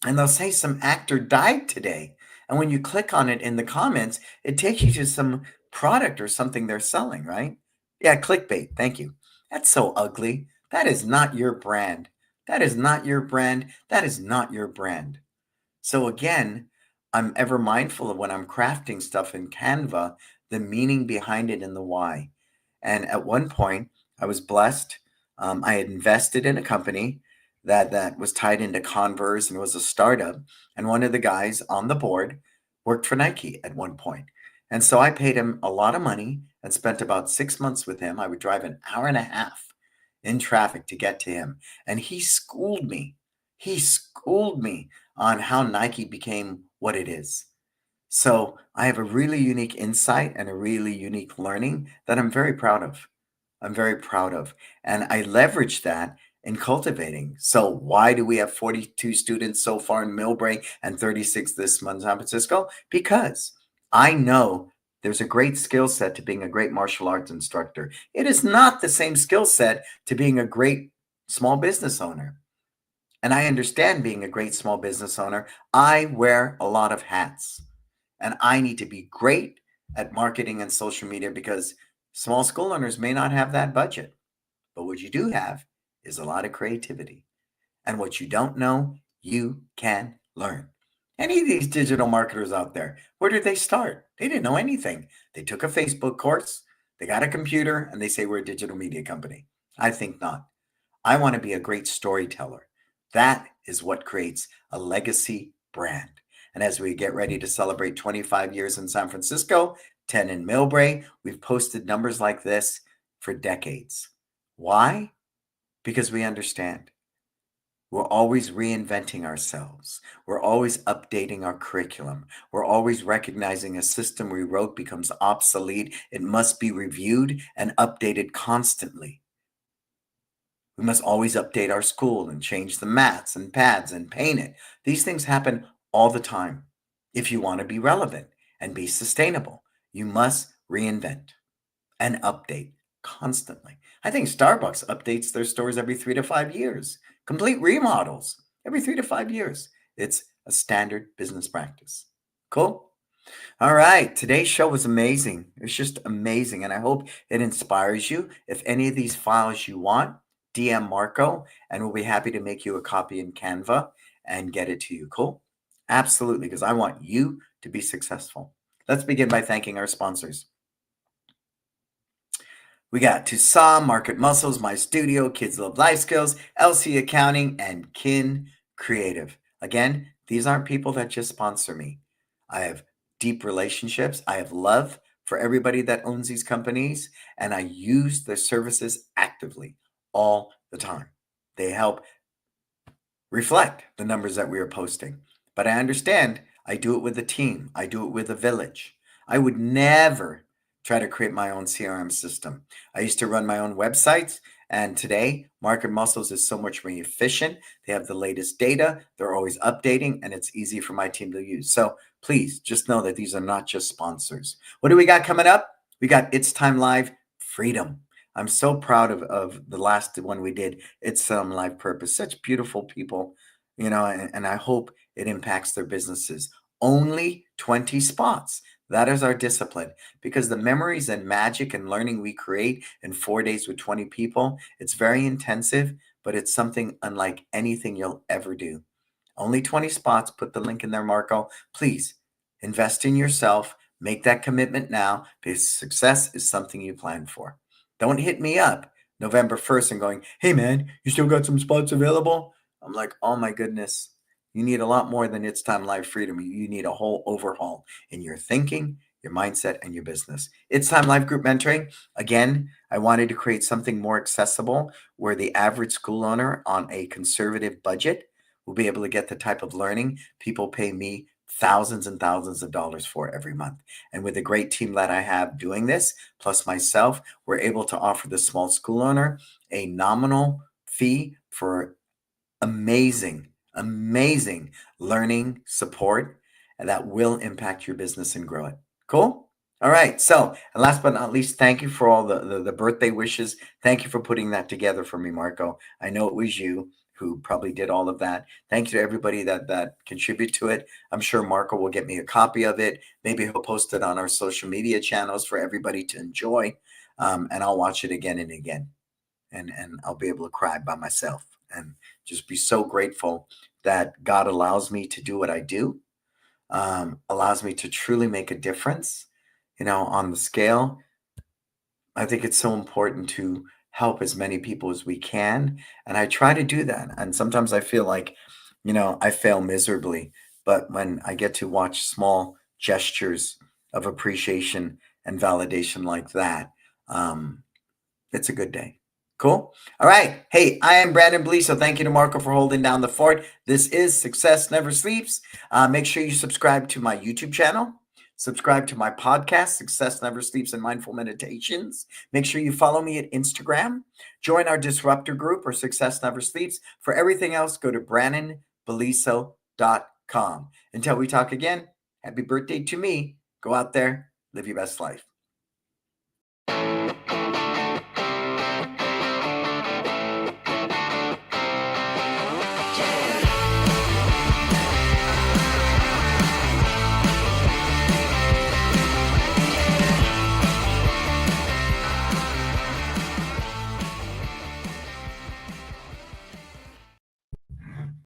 and they'll say some actor died today. And when you click on it in the comments, it takes you to some product or something they're selling, right? Yeah, clickbait. Thank you. That's so ugly. That is not your brand. That is not your brand. That is not your brand. So again, I'm ever mindful of when I'm crafting stuff in Canva, the meaning behind it and the why. And at one point, I was blessed. I had invested in a company that was tied into Converse and was a startup. And one of the guys on the board worked for Nike at one point. And so I paid him a lot of money and spent about 6 months with him. I would drive an hour and a half in traffic to get to him. And he schooled me. He schooled me on how Nike became what it is. So I have a really unique insight and a really unique learning that I'm very proud of. I'm very proud of. And I leverage that in cultivating. So why do we have 42 students so far in Millbrae and 36 this month in San Francisco? Because I know there's a great skill set to being a great martial arts instructor. It is not the same skill set to being a great small business owner. And I understand being a great small business owner. I wear a lot of hats. And I need to be great at marketing and social media because small school owners may not have that budget. But what you do have is a lot of creativity. And what you don't know, you can learn. Any of these digital marketers out there, where did they start? They didn't know anything. They took a Facebook course, they got a computer, and they say we're a digital media company. I think not. I want to be a great storyteller. That is what creates a legacy brand. And as we get ready to celebrate 25 years in San Francisco, 10 in Millbrae, we've posted numbers like this for decades. Why? Because we understand. We're always reinventing ourselves. We're always updating our curriculum. We're always recognizing a system we wrote becomes obsolete. It must be reviewed and updated constantly. We must always update our school and change the mats and pads and paint it. These things happen all the time. If you want to be relevant and be sustainable, you must reinvent and update constantly. I think Starbucks updates their stores every 3 to 5 years. Complete remodels every 3 to 5 years. It's a standard business practice. Cool? All right. Today's show was amazing. It was just amazing. And I hope it inspires you. If any of these files you want, DM Marco, and we'll be happy to make you a copy in Canva and get it to you. Cool? Absolutely, because I want you to be successful. Let's begin by thanking our sponsors. We got Tucson, Market Muscles, My Studio, Kids Love Life Skills, LC Accounting, and Kin Creative. Again, these aren't people that just sponsor me. I have deep relationships. I have love for everybody that owns these companies, and I use their services actively all the time. They help reflect the numbers that we are posting. But I understand I do it with a team. I do it with a village. I would never try to create my own CRM system. I used to run my own websites, and today Market Muscles is so much more efficient. They have the latest data. They're always updating, and it's easy for my team to use. So please just know that these are not just sponsors. What do we got coming up? We got It's Time Live Freedom. I'm so proud of the last one we did. It's Live Purpose. Such beautiful people, and I hope it impacts their businesses. Only 20 spots. That is our discipline, because the memories and magic and learning we create in 4 days with 20 people, it's very intensive, but it's something unlike anything you'll ever do. Only 20 spots. Put the link in there, Marco. Please invest in yourself. Make that commitment now, because success is something you plan for. Don't hit me up November 1st and going, hey, man, you still got some spots available? I'm like, oh, my goodness. You need a lot more than It's Time Live Freedom. You need a whole overhaul in your thinking, your mindset, and your business. It's Time Life Group Mentoring. Again, I wanted to create something more accessible where the average school owner on a conservative budget will be able to get the type of learning people pay me thousands and thousands of dollars for every month. And with a great team that I have doing this, plus myself, we're able to offer the small school owner a nominal fee for amazing learning support, and that will impact your business and grow it. Cool? All right. So, and last but not least, thank you for all the birthday wishes. Thank you for putting that together for me, Marco. I know it was you who probably did all of that. Thank you to everybody that contribute to it. I'm sure Marco will get me a copy of it. Maybe he'll post it on our social media channels for everybody to enjoy. And I'll watch it again and again. And I'll be able to cry by myself and just be so grateful that God allows me to do what I do, allows me to truly make a difference, on the scale. I think it's so important to help as many people as we can. And I try to do that. And sometimes I feel like, I fail miserably. But when I get to watch small gestures of appreciation and validation like that, it's a good day. Cool. All right. Hey, I am Brannon Beliso. Thank you to Marco for holding down the fort. This is Success Never Sleeps. Make sure you subscribe to my YouTube channel. Subscribe to my podcast, Success Never Sleeps and Mindful Meditations. Make sure you follow me at Instagram. Join our Disruptor group or Success Never Sleeps. For everything else, go to BrannonBeliso.com. Until we talk again, happy birthday to me. Go out there, live your best life.